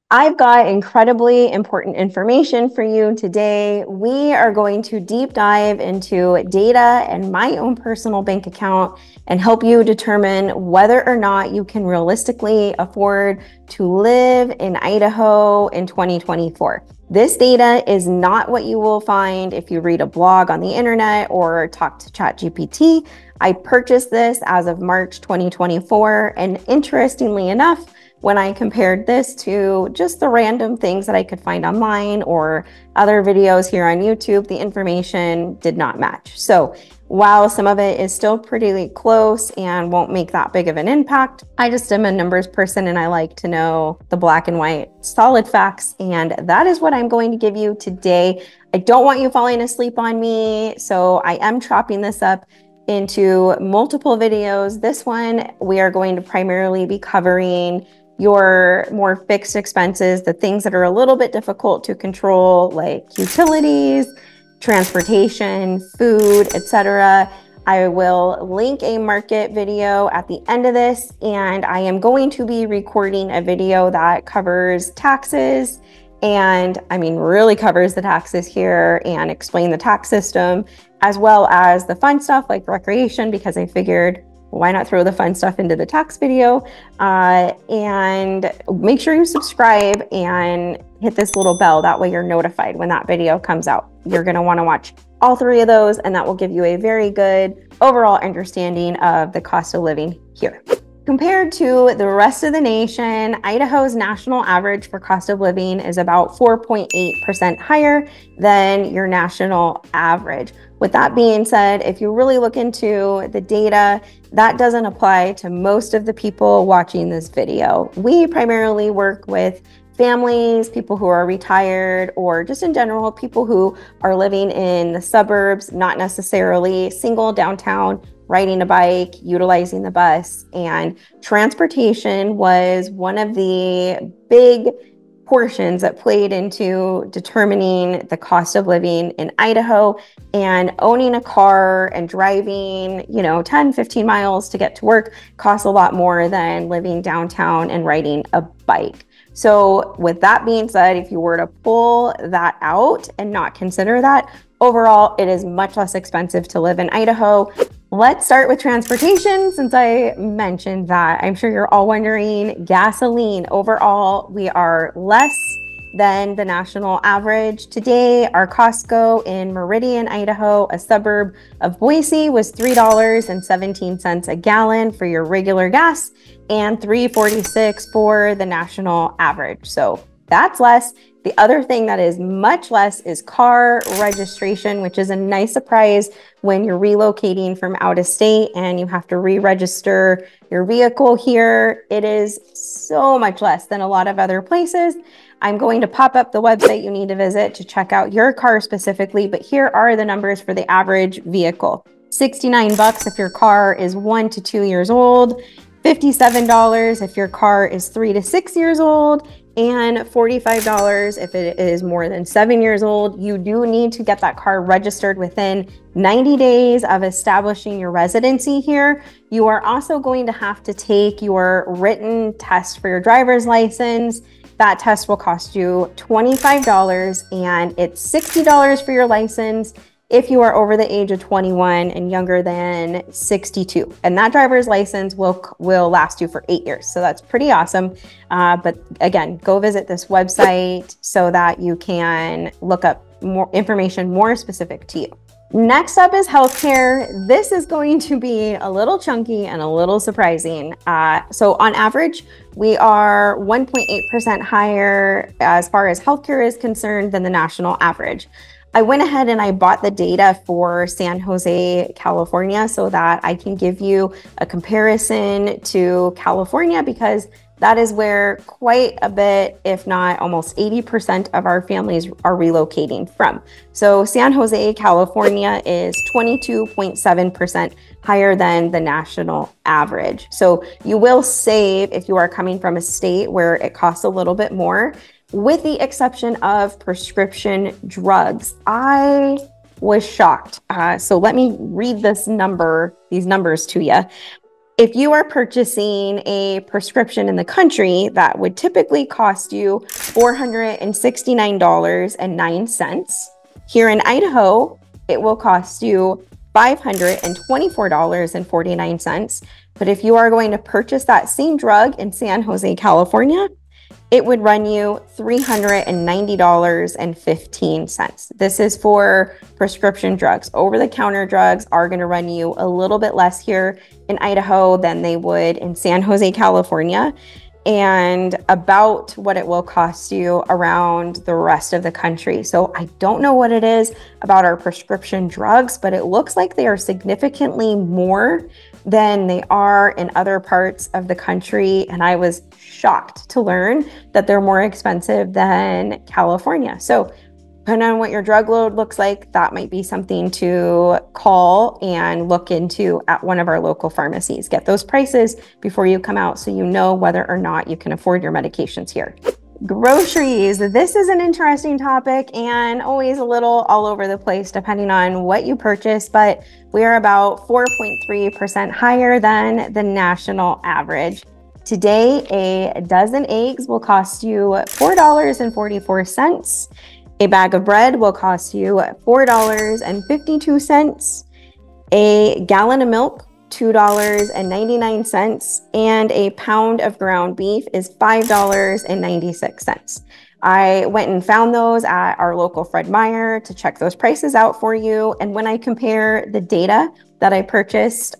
I've got incredibly important information for you today. We are going to deep dive into data and my own personal bank account and help you determine whether or not you can realistically afford to live in Idaho in 2024. This data is not what you will find if you read a blog on the internet or talk to ChatGPT. I purchased this as of March 2024, and interestingly enough, when I compared this to just the random things that I could find online or other videos here on YouTube, the information did not match. So while some of it is still pretty close and won't make that big of an impact, I just am a numbers person and I like to know the black and white solid facts. And that is what I'm going to give you today. I don't want you falling asleep on me, so I am chopping this up into multiple videos. This one, we are going to primarily be covering your more fixed expenses, the things that are a little bit difficult to control, like utilities, transportation, food, etc. I will link a market video at the end of this, and I am going to be recording a video that covers taxes, and I mean really covers the taxes here and explain the tax system, as well as the fun stuff like recreation, because I figured why not throw the fun stuff into the tax video? And make sure you subscribe and hit this little bell. That way you're notified when that video comes out. You're going to want to watch all three of those, and that will give you a very good overall understanding of the cost of living here. Compared to the rest of the nation, Idaho's national average for cost of living is about 4.8% higher than your national average. With that being said, if you really look into the data, that doesn't apply to most of the people watching this video. We primarily work with families, people who are retired, or just in general, people who are living in the suburbs, not necessarily single downtown, riding a bike, utilizing the bus. And transportation was one of the big portions that played into determining the cost of living in Idaho. And owning a car and driving, 10, 15 miles to get to work costs a lot more than living downtown and riding a bike. So with that being said, if you were to pull that out and not consider that, overall, it is much less expensive to live in Idaho. Let's start with transportation, since I mentioned that. I'm sure you're all wondering, gasoline. Overall, we are less than the national average. Today, our Costco in Meridian, Idaho, a suburb of Boise, was $3.17 a gallon for your regular gas and $3.46 for the national average. So that's less. The other thing that is much less is car registration, which is a nice surprise when you're relocating from out of state and you have to re-register your vehicle here. It is so much less than a lot of other places. I'm going to pop up the website you need to visit to check out your car specifically, but here are the numbers for the average vehicle. $69 if your car is 1 to 2 years old, $57 if your car is 3 to 6 years old, and $45 if it is more than 7 years old. You do need to get that car registered within 90 days of establishing your residency here. You are also going to have to take your written test for your driver's license. That test will cost you $25, and it's $60 for your license if you are over the age of 21 and younger than 62. And that driver's license will last you for 8 years. So that's pretty awesome. But again, go visit this website so that you can look up more information more specific to you. Next up is healthcare. This is going to be a little chunky and a little surprising. So on average, we are 1.8% higher as far as healthcare is concerned than the national average. I went ahead and I bought the data for San Jose, California, so that I can give you a comparison to California, because that is where quite a bit, if not almost 80% of our families are relocating from. So San Jose, California is 22.7% higher than the national average. So you will save if you are coming from a state where it costs a little bit more, with the exception of prescription drugs. I was shocked. So let me read these numbers to you. If you are purchasing a prescription in the country, that would typically cost you $469.09. Here in Idaho, it will cost you $524.49. But if you are going to purchase that same drug in San Jose, California, it would run you $390.15. This is for prescription drugs. Over-the-counter drugs are going to run you a little bit less here in Idaho than they would in San Jose, California, and about what it will cost you around the rest of the country. So I don't know what it is about our prescription drugs, but it looks like they are significantly more than they are in other parts of the country. And I was shocked to learn that they're more expensive than California. So depending on what your drug load looks like, that might be something to call and look into at one of our local pharmacies. Get those prices before you come out so you know whether or not you can afford your medications here. Groceries. This is an interesting topic and always a little all over the place depending on what you purchase, but we are about 4.3% higher than the national average. Today, a dozen eggs will cost you $4.44. A bag of bread will cost you $4.52. A gallon of milk, $2.99, and a pound of ground beef is $5.96. I went and found those at our local Fred Meyer to check those prices out for you. And when I compare the data that I purchased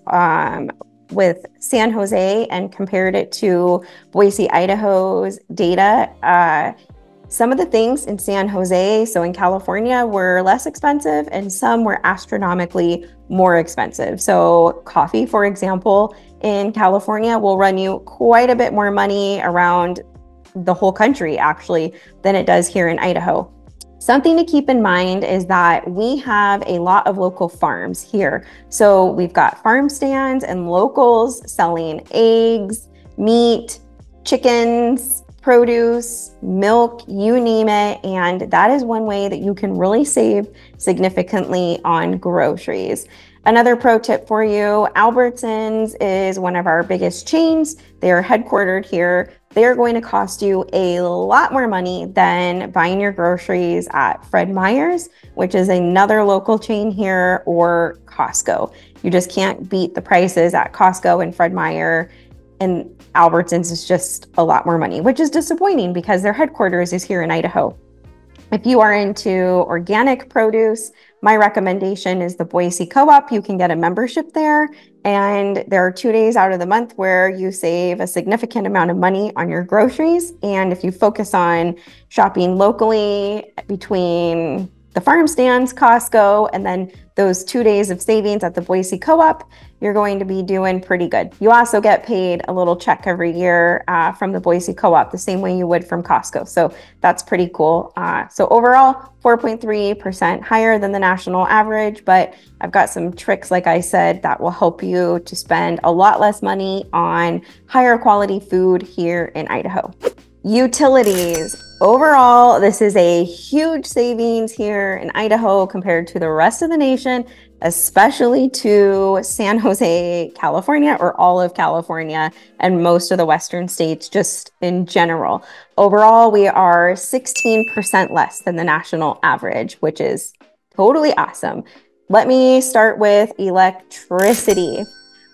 with San Jose and compared it to Boise, Idaho's data, some of the things in San Jose, so in California, were less expensive and some were astronomically more expensive. So coffee, for example, in California will run you quite a bit more money around the whole country, actually, than it does here in Idaho. Something to keep in mind is that we have a lot of local farms here. So we've got farm stands and locals selling eggs, meat, chickens, produce, milk, you name it. And that is one way that you can really save significantly on groceries. Another pro tip for you, Albertsons is one of our biggest chains. They are headquartered here. They are going to cost you a lot more money than buying your groceries at Fred Meyer's, which is another local chain here, or Costco. You just can't beat the prices at Costco and Fred Meyer, and Albertsons is just a lot more money, which is disappointing because their headquarters is here in Idaho. If you are into organic produce, my recommendation is the Boise Co-op. You can get a membership there, and there are 2 days out of the month where you save a significant amount of money on your groceries. And if you focus on shopping locally between the farm stands, Costco, and then those 2 days of savings at the Boise Co-op, you're going to be doing pretty good. You also get paid a little check every year from the Boise Co-op, the same way you would from Costco. So that's pretty cool. So overall, 4.3% higher than the national average, but I've got some tricks, like I said, that will help you to spend a lot less money on higher quality food here in Idaho. Utilities. Overall, this is a huge savings here in Idaho compared to the rest of the nation, especially to San Jose, California, or all of California and most of the Western states just in general. Overall, we are 16% less than the national average, which is totally awesome. Let me start with electricity.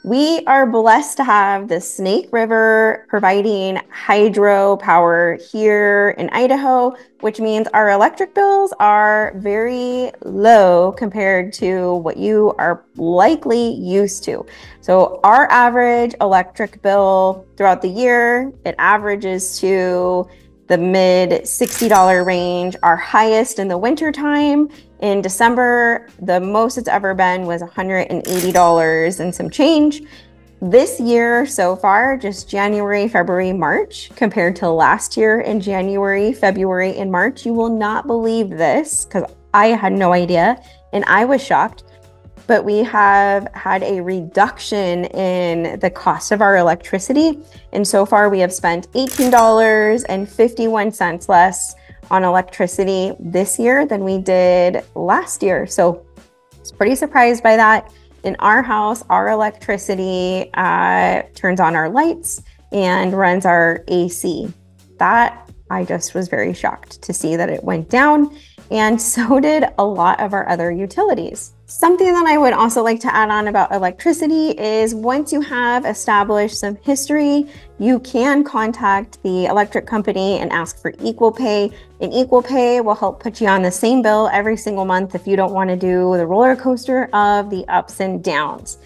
We are blessed to have the Snake River providing hydropower here in Idaho, which means our electric bills are very low compared to what you are likely used to. So our average electric bill throughout the year, it averages to the mid $60 range. Our highest in the wintertime in December, the most it's ever been was $180 and some change. This year so far, just January, February, March, compared to last year in January, February, and March, you will not believe this because I had no idea and I was shocked. But we have had a reduction in the cost of our electricity. And so far we have spent $18.51 less on electricity this year than we did last year. So I was pretty surprised by that. in our house, our electricity turns on our lights and runs our AC. That I just was very shocked to see that it went down, and so did a lot of our other utilities. Something that I would also like to add on about electricity is once you have established some history, you can contact the electric company and ask for equal pay. And equal pay will help put you on the same bill every single month if you don't want to do the roller coaster of the ups and downs.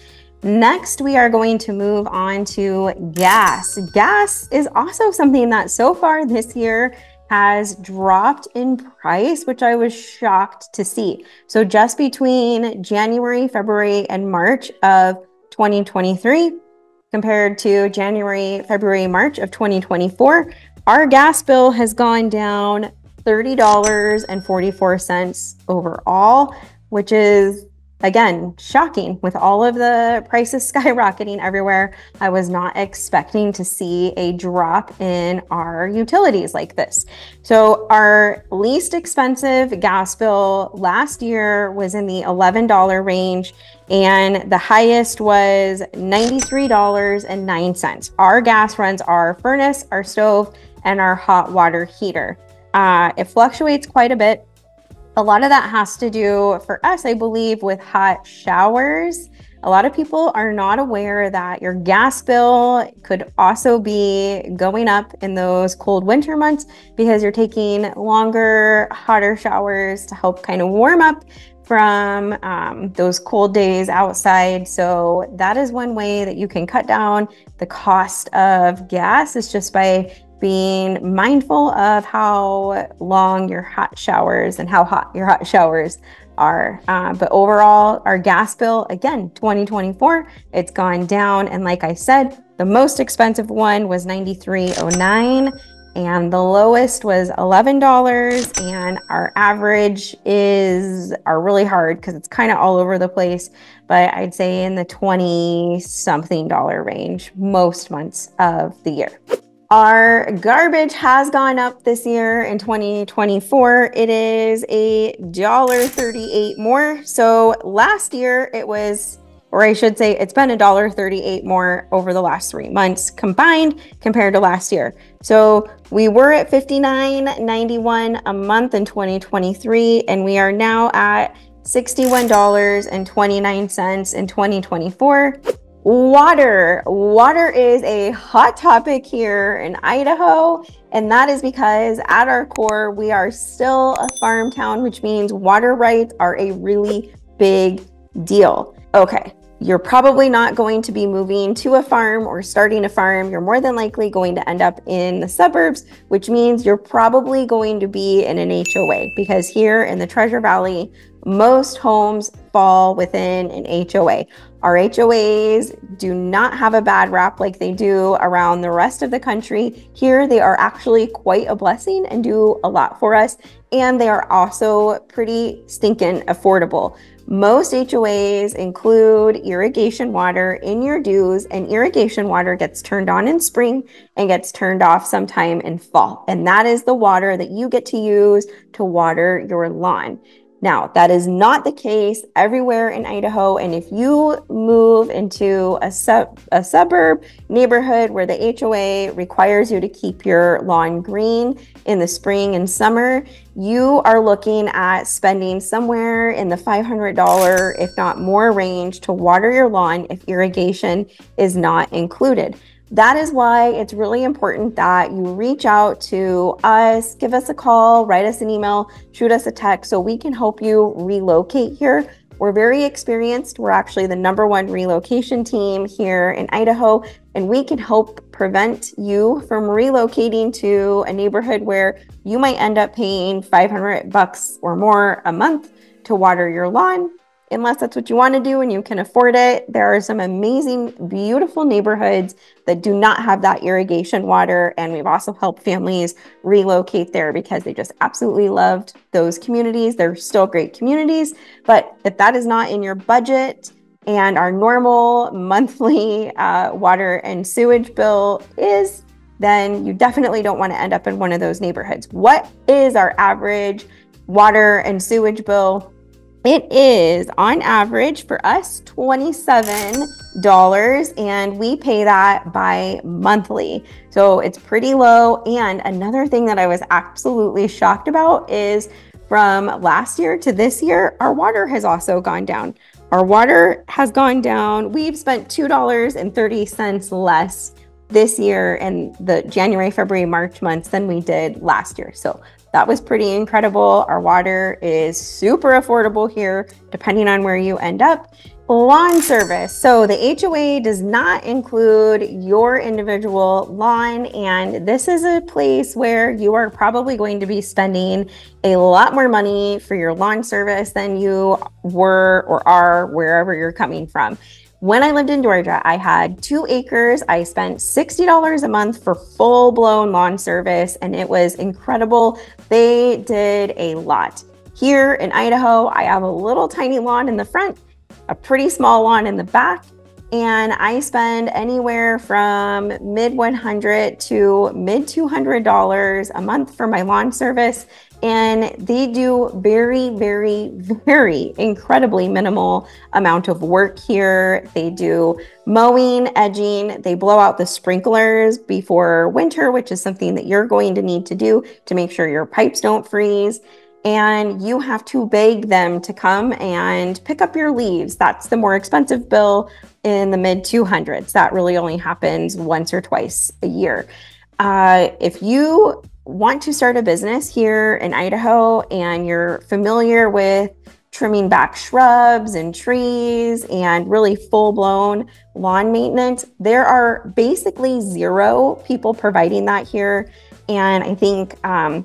Next, we are going to move on to gas. Gas is also something that so far this year has dropped in price, which I was shocked to see. So just between January, February, and March of 2023, compared to January, February, March of 2024, our gas bill has gone down $30.44 overall, which is, again, shocking. With all of the prices skyrocketing everywhere, I was not expecting to see a drop in our utilities like this. So our least expensive gas bill last year was in the $11 range, and the highest was $93.09. Our gas runs our furnace, our stove, and our hot water heater. It fluctuates quite a bit. A lot of that has to do, for us, I believe, with hot showers. A lot of people are not aware that your gas bill could also be going up in those cold winter months because you're taking longer, hotter showers to help kind of warm up from those cold days outside. So that is one way that you can cut down the cost of gas, is just by being mindful of how long your hot showers and how hot your hot showers are. But overall, our gas bill, again, 2024, it's gone down. And like I said, the most expensive one was $93.09 and the lowest was $11. And our average are really hard because it's kind of all over the place, but I'd say in the 20-something dollar range most months of the year. Our garbage has gone up this year in 2024. It is $1.38 more. So last year it was, or I should say it's been $1.38 more over the last 3 months combined compared to last year. So we were at $59.91 a month in 2023, and we are now at $61.29 in 2024. Water is a hot topic here in Idaho, and that is because at our core, we are still a farm town, which means water rights are a really big deal. Okay, you're probably not going to be moving to a farm or starting a farm. You're more than likely going to end up in the suburbs, which means you're probably going to be in an HOA, because here in the Treasure Valley, most homes fall within an HOA. Our HOAs do not have a bad rap like they do around the rest of the country. Here, they are actually quite a blessing and do a lot for us. And they are also pretty stinking affordable. Most HOAs include irrigation water in your dues, and irrigation water gets turned on in spring and gets turned off sometime in fall. And that is the water that you get to use to water your lawn. Now, that is not the case everywhere in Idaho, and if you move into a suburb neighborhood where the HOA requires you to keep your lawn green in the spring and summer, you are looking at spending somewhere in the $500, if not more, range to water your lawn if irrigation is not included. That is why it's really important that you reach out to us, give us a call, write us an email, shoot us a text so we can help you relocate here. We're very experienced. We're actually the #1 relocation team here in Idaho, and we can help prevent you from relocating to a neighborhood where you might end up paying $500 or more a month to water your lawn. Unless that's what you want to do and you can afford it. There are some amazing, beautiful neighborhoods that do not have that irrigation water. And we've also helped families relocate there because they just absolutely loved those communities. They're still great communities. But if that is not in your budget and our normal monthly water and sewage bill is, then you definitely don't want to end up in one of those neighborhoods. What is our average water and sewage bill It is on average for us $27, and we pay that by monthly. So it's pretty low. And another thing that I was absolutely shocked about is from last year to this year, our water has also gone down. Our water has gone down. We've spent $2.30 less this year in the January, February, March months than we did last year. So that was pretty incredible. Our water is super affordable here, depending on where you end up. Lawn service. So the HOA does not include your individual lawn, and this is a place where you are probably going to be spending a lot more money for your lawn service than you were or are wherever you're coming from. When I lived in Georgia, I had 2 acres. I spent $60 a month for full-blown lawn service, and it was incredible. They did a lot. Here in Idaho, I have a little tiny lawn in the front, a pretty small lawn in the back, and I spend anywhere from mid-$100 to mid-$200 a month for my lawn service. And they do very, very, very incredibly minimal amount of work here. They do mowing, edging, they blow out the sprinklers before winter, which is something that you're going to need to do to make sure your pipes don't freeze. And you have to beg them to come and pick up your leaves. That's the more expensive bill in the mid-200s. That really only happens once or twice a year. If you want to start a business here in Idaho and you're familiar with trimming back shrubs and trees and really full-blown lawn maintenance, there are basically 0 people providing that here. And I think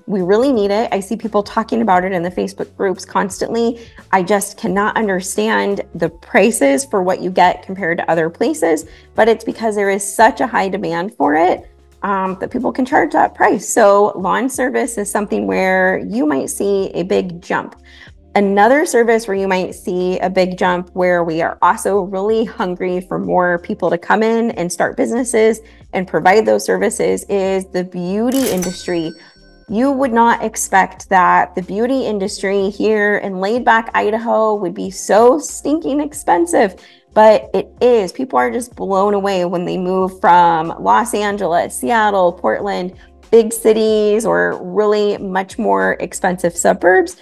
we really need it. I see people talking about it in the Facebook groups constantly. I just cannot understand the prices for what you get compared to other places, but it's because there is such a high demand for it that people can charge that price. So lawn service is something where you might see a big jump. Another service where you might see a big jump, where we are also really hungry for more people to come in and start businesses and provide those services, is the beauty industry. You would not expect that the beauty industry here in laid back Idaho would be so stinking expensive, but it is. People are just blown away when they move from Los Angeles, Seattle, Portland, big cities, or really much more expensive suburbs.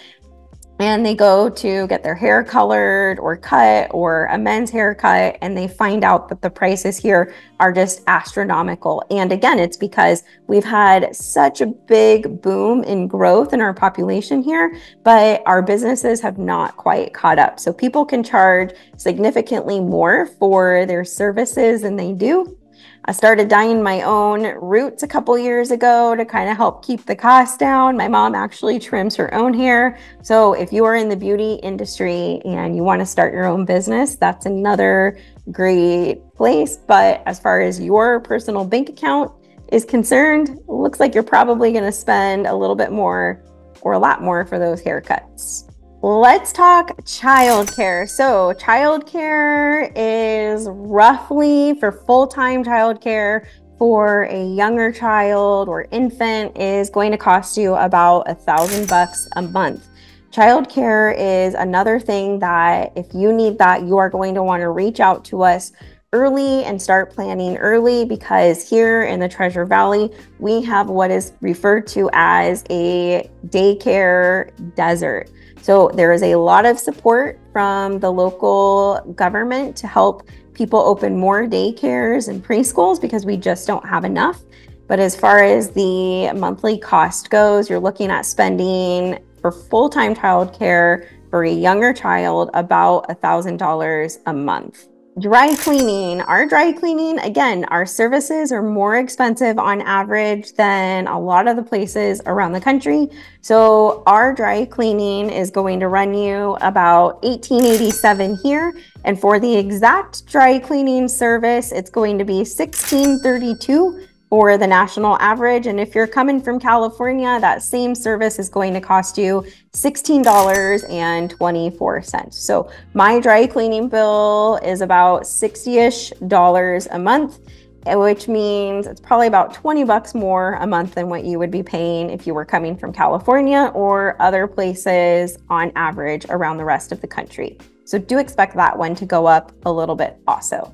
And they go to get their hair colored or cut, or a men's haircut, and they find out that the prices here are just astronomical. And again, it's because we've had such a big boom in growth in our population here, but our businesses have not quite caught up. So people can charge significantly more for their services than they do. I started dyeing my own roots a couple years ago to kind of help keep the cost down. My mom actually trims her own hair. So if you are in the beauty industry and you want to start your own business, that's another great place. But as far as your personal bank account is concerned, looks like you're probably going to spend a little bit more or a lot more for those haircuts. Let's talk childcare. So childcare is roughly, for full-time childcare for a younger child or infant, is going to cost you about $1,000 a month. Childcare is another thing that if you need that, you are going to want to reach out to us early and start planning early, because here in the Treasure Valley, we have what is referred to as a daycare desert. So there is a lot of support from the local government to help people open more daycares and preschools, because we just don't have enough. But as far as the monthly cost goes, you're looking at spending for full-time childcare for a younger child about $1,000 a month. Dry cleaning. Our dry cleaning, again, our services are more expensive on average than a lot of the places around the country. So our dry cleaning is going to run you about $18.87 here. And for the exact dry cleaning service, it's going to be $16.32 for the national average. And if you're coming from California, that same service is going to cost you $16.24. So my dry cleaning bill is about $60-ish a month. which means it's probably about 20 bucks more a month than what you would be paying if you were coming from California or other places on average around the rest of the country. So do expect that one to go up a little bit also.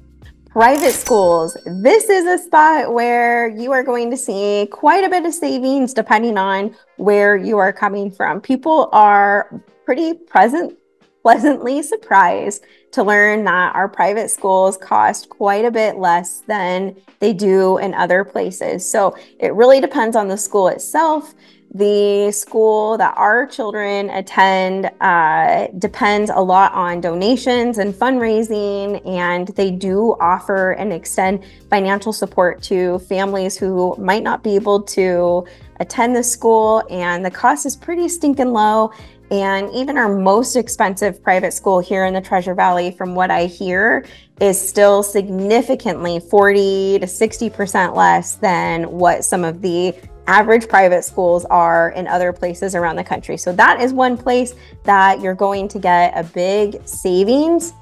Private schools. This is a spot where you are going to see quite a bit of savings depending on where you are coming from. People are pretty pleasantly surprised to learn that our private schools cost quite a bit less than they do in other places. So it really depends on the school itself. The school that our children attend depends a lot on donations and fundraising, and they do offer and extend financial support to families who might not be able to attend the school, and the cost is pretty stinking low. And even our most expensive private school here in the Treasure Valley, from what I hear, is still significantly 40 to 60% less than what some of the average private schools are in other places around the country. So that is one place that you're going to get a big savings.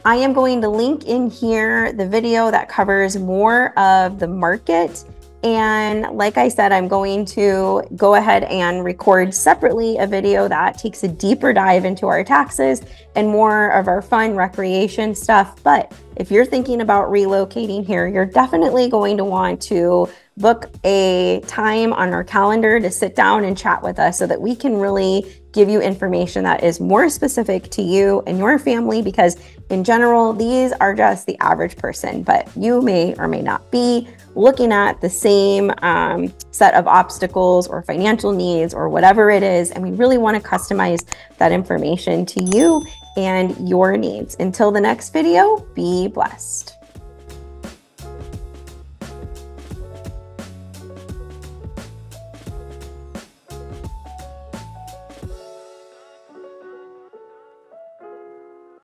I am going to link in here the video that covers more of the market. And like I said, I'm going to go ahead and record separately a video that takes a deeper dive into our taxes and more of our fun recreation stuff. But if you're thinking about relocating here, you're definitely going to want to book a time on our calendar to sit down and chat with us so that we can really give you information that is more specific to you and your family, because in general, these are just the average person, but you may or may not be looking at the same set of obstacles or financial needs or whatever it is. And we really want to customize that information to you and your needs. Until the next video, be blessed.